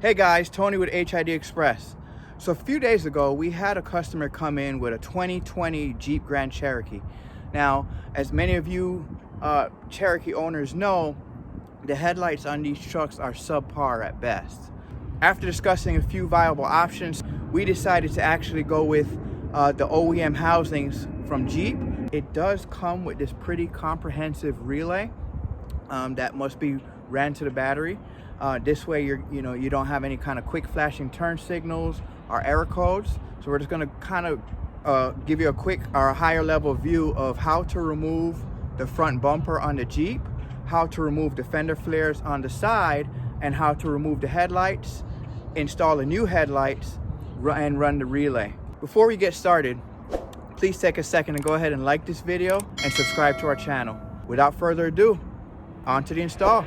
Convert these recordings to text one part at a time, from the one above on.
Hey guys, Tony with HID Express. So a few days ago, we had a customer come in with a 2020 Jeep Grand Cherokee. Now, as many of you Cherokee owners know, the headlights on these trucks are subpar at best. After discussing a few viable options, we decided to actually go with the OEM housings from Jeep. It does come with this pretty comprehensive relay that must be ran to the battery. This way you don't have any kind of quick flashing turn signals or error codes. So we're just going to kind of give you a quick or a higher level view of how to remove the front bumper on the Jeep, how to remove the fender flares on the side, and how to remove the headlights, install the new headlights, and run the relay. Before we get started, please take a second and go ahead and like this video and subscribe to our channel. Without further ado, on to the install.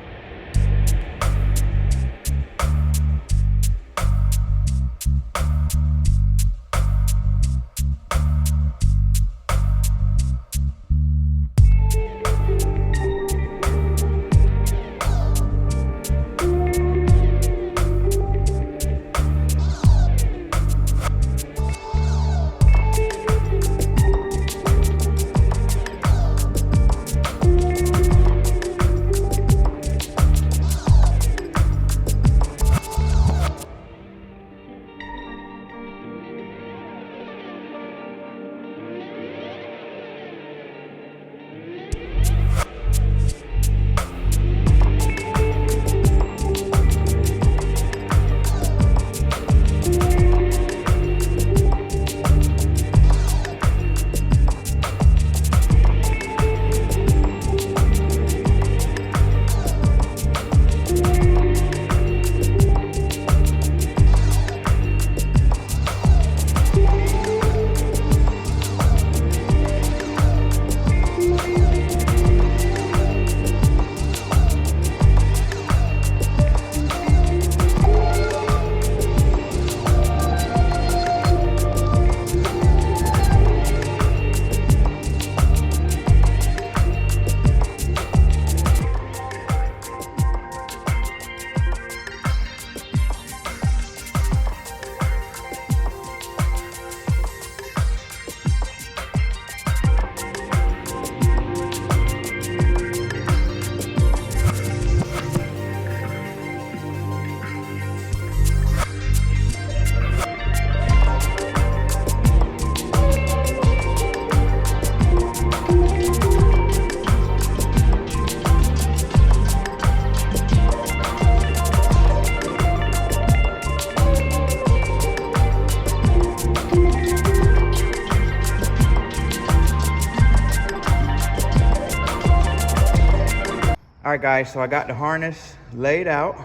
All right guys, so I got the harness laid out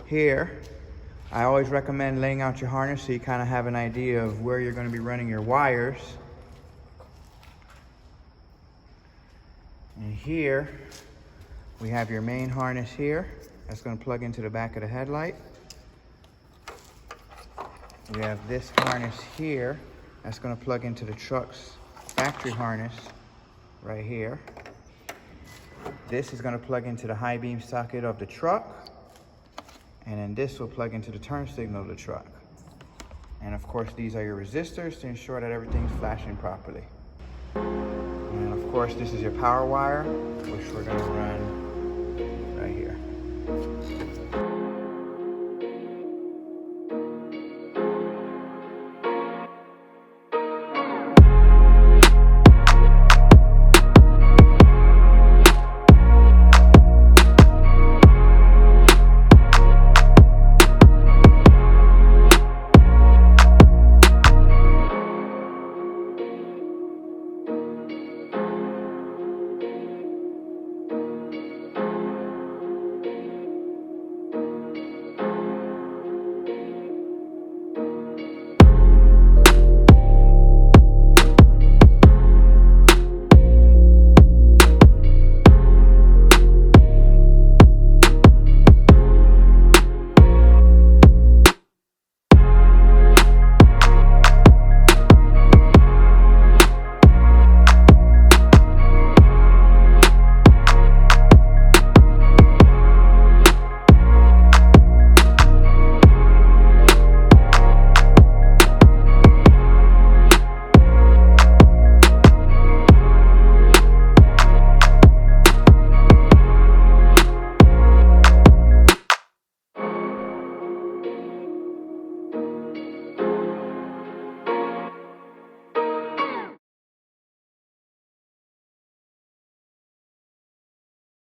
here. I always recommend laying out your harness so you kind of have an idea of where you're going to be running your wires. And here we have your main harness here. That's going to plug into the back of the headlight. We have this harness here. That's going to plug into the truck's factory harness right here. This is going to plug into the high beam socket of the truck, and then this will plug into the turn signal of the truck. And of course, these are your resistors to ensure that everything's flashing properly. And of course, this is your power wire, which we're going to run